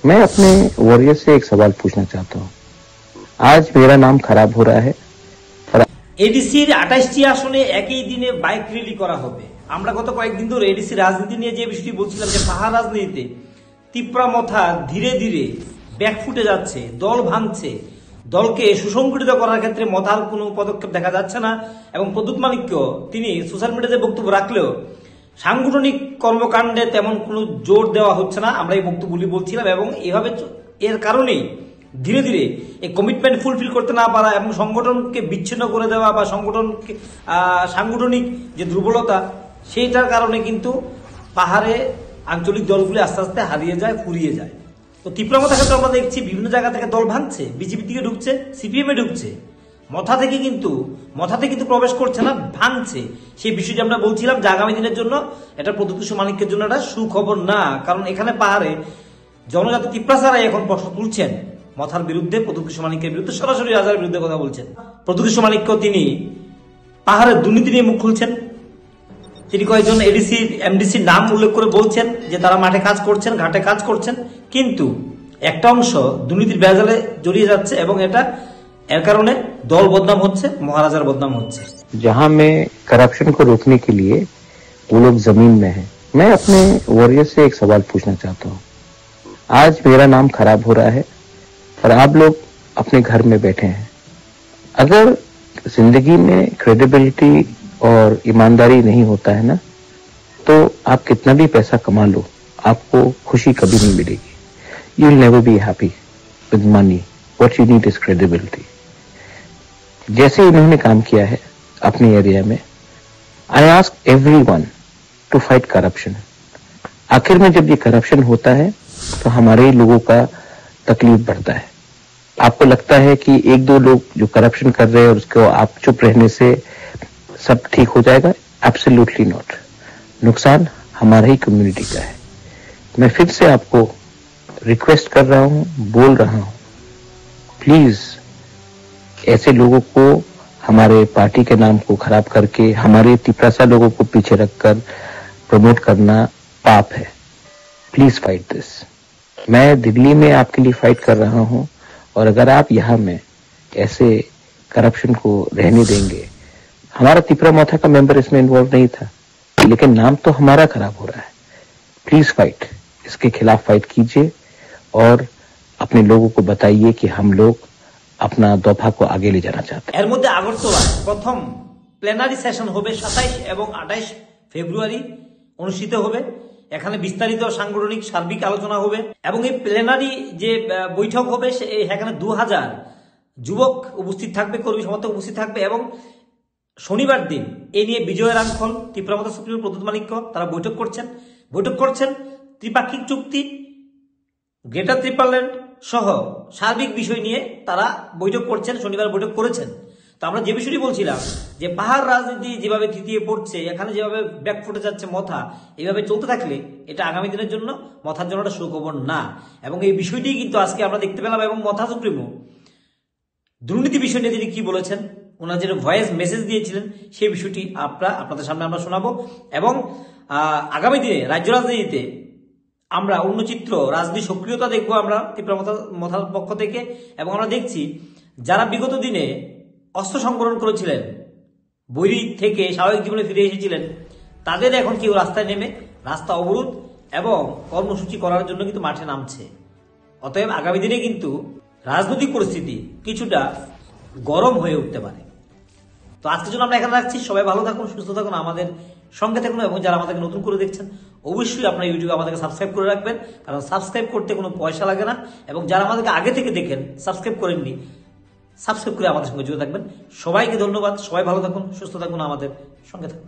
मैं अपने वॉरियर से एक सवाल पूछना चाहता हूँ। आज मेरा नाम खराब हो रहा है और এডিসির 28টি আসনে একই দিনে বাইক র্যালি করা হবে। আমরা গত কয়েকদিন ধরে এডিসি রাজনীতি নিয়ে যে বিষয়টি বলছিলাম যে পাহাড় রাজনীতিতে তিপ্রা মথা ধীরে ধীরে ব্যাকফুটে যাচ্ছে, দল ভাঙছে, দলকে সুসংগঠিত করার ক্ষেত্রে মথার কোনো পদক্ষেপ দেখা যাচ্ছে না। এবং প্রদ্যুৎ মানিক্য তিনি সোশ্যাল মিডিয়াতে বক্তব্য রাখলেও সাংগঠনিক কর্মকাণ্ডে তেমন কোনো জোর দেওয়া হচ্ছে না। আমরা এই বক্তব্যগুলি বলছিলাম এবং এভাবে এর কারণেই ধীরে ধীরে এই কমিটমেন্ট ফুলফিল করতে না পারা এবং সংগঠনকে বিচ্ছিন্ন করে দেওয়া বা সংগঠনকে সাংগঠনিক যে দুর্বলতা সেইটার কারণে কিন্তু পাহাড়ে আঞ্চলিক দলগুলি আস্তে আস্তে হারিয়ে যায়, ফুরিয়ে যায়। তো তীব্রমতা ক্ষেত্রে আমরা দেখছি বিভিন্ন জায়গা থেকে দল ভাঙছে, বিজেপি থেকে ঢুকছে, সিপিএম এ ঢুকছে, মথাতে কিন্তু প্রবেশ করছে না, ভাঙছে। সেই বিষয়টি আমরা বলছিলাম যে আগামী দিনের জন্য এটা প্রদ্যুৎ মানিক্যের জন্য একটা সুখবর না। কারণ এখানে পাহাড়ে জনজাতি তিপ্রাসারাই এখন প্রশ্ন তুলছেন মথার বিরুদ্ধে, প্রদ্যুৎ মানিক্যের বিরুদ্ধে, সরাসরি রাজার বিরুদ্ধে কথা বলছেন। প্রদ্যুৎ মানিক্য তিনি পাহাড়ের দুর্নীতি নিয়ে মুখ খুলছেন। তিনি কয়েকজন এডিসি এমডিসির নাম উল্লেখ করে বলছেন যে তারা মাঠে কাজ করছেন, ঘাটে কাজ করছেন, কিন্তু একটা অংশ দুর্নীতির বেজালে জড়িয়ে যাচ্ছে এবং এর কারণে দল বদনাম হচ্ছে, মহারাজার বদনাম হচ্ছে। जहां में करप्शन को रोकने के लिए वो लोग जमीन में है। मैं अपने वॉरियर से एक सवाल पूछना चाहता हूँ। आज मेरा नाम खराब हो रहा है और आप लोग अपने घर में बैठे हैं। अगर जिंदगी में क्रेडिबिलिटी और ईमानदारी नहीं होता है ना, तो आप कितना भी पैसा कमा लो, आपको खुशी कभी नहीं मिलेगी। You will never be happy with money. What you need is credibility. जैसे इन्होंने काम किया है अपने एरिया में, I ask everyone to fight corruption. आखिर में जब ये करप्शन होता है तो हमारे ही लोगों का तकलीफ बढ़ता है। आपको लगता है कि एक दो लोग जो करप्शन कर रहे हैं और उसको आप चुप रहने से सब ठीक हो जाएगा? Absolutely not. नुकसान हमारा ही कम्युनिटी का है। मैं फिर से आपको रिक्वेस्ट कर रहा हूं, बोल रहा हूं, प्लीज ऐसे लोगों को, हमारे पार्टी के नाम को खराब करके हमारे तिप्रासा लोगों को पीछे रखकर प्रमोट करना पाप है। Please fight this. मैं दिल्ली में आपके लिए फाइट कर रहा हूं और अगर आप यहाँ में ऐसे करप्शन को रहने देंगे, हमारा तिप्रा मोथा का मेंबर इसमें इन्वॉल्व नहीं था, लेकिन नाम तो हमारा खराब हो रहा है। प्लीज फाइट, इसके खिलाफ फाइट कीजिए और अपने लोगों को बताइए कि हम लोग अपना दफा को आगे ले जाना चाहते हैं। এর মধ্যে আগরতলা প্রথম প্লেনারি সেশন হবে 27 এবং 28 ফেব্রুয়ারি অনুষ্ঠিত হবে। এখানে বিস্তারিত সাংগঠনিক সার্বিক আলোচনা হবে এবং এই প্লেনারি যে বৈঠক হবে সেখানে 2000 যুবক উপস্থিত থাকবে, কর্মী সমর্থক উপস্থিত থাকবে এবং শনিবার দিন এ নিয়ে বিজয় রাঙ্খল, তীব্রমতা সুপ্রিমো প্রদ্যুৎ মানিক্য তারা বৈঠক করছেন ত্রিপাক্ষিক চুক্তি, গ্রেটার ত্রিপাল্যান্ড সহ সার্বিক বিষয় নিয়ে তারা বৈঠক করছেন, শনিবার বৈঠক করেছেন। তো আমরা যে বিষয়টি বলছিলাম যে পাহাড় রাজনীতি যেভাবে তৃতীয় পড়ছে, এখানে যেভাবে ব্যাকফুটে যাচ্ছে মথা, এইভাবে চলতে থাকলে এটা আগামী দিনের জন্য মথার জন্য একটা সুখবর না। এবং এই বিষয়টি কিন্তু আজকে আমরা দেখতে পেলাম এবং মথা সুপ্রিমো দুর্নীতি বিষয় নিয়ে তিনি কি বলেছেন, ওনার যে ভয়েস মেসেজ দিয়েছিলেন সেই বিষয়টি আপনাদের সামনে আমরা শোনাবো। এবং আগামী দিনে রাজ্য রাজনীতিতে আমরা অন্য চিত্র, রাজনীতি সক্রিয়তা দেখবো আমরা তীব্রমথার পক্ষ থেকে। এবং আমরা দেখছি যারা বিগত দিনে অস্ত্র সংবরণ করেছিলেন, বৈরী থেকে স্বাভাবিক জীবনে ফিরে এসেছিলেন, তাদের এখন কেউ রাস্তায় নেমে রাস্তা অবরোধ এবং কর্মসূচি করার জন্য কিন্তু মাঠে নামছে। অতএব আগামী দিনে কিন্তু রাজনৈতিক পরিস্থিতি কিছুটা গরম হয়ে উঠতে পারে। তো আজকের জন্য আমরা এখানে রাখছি। সবাই ভালো থাকুন, সুস্থ থাকুন, আমাদের সঙ্গে থাকুন এবং যারা আমাদেরকে নতুন করে দেখছেন অবশ্যই আপনারা ইউটিউবে আমাদেরকে সাবস্ক্রাইব করে রাখবেন, কারণ সাবস্ক্রাইব করতে কোনো পয়সা লাগে না। এবং যারা আমাদেরকে আগে থেকে দেখেন সাবস্ক্রাইব করেননি, সাবস্ক্রাইব করে আমাদের সঙ্গে যুক্ত থাকবেন। সবাইকে ধন্যবাদ। সবাই ভালো থাকুন, সুস্থ থাকুন, আমাদের সঙ্গে থাকুন।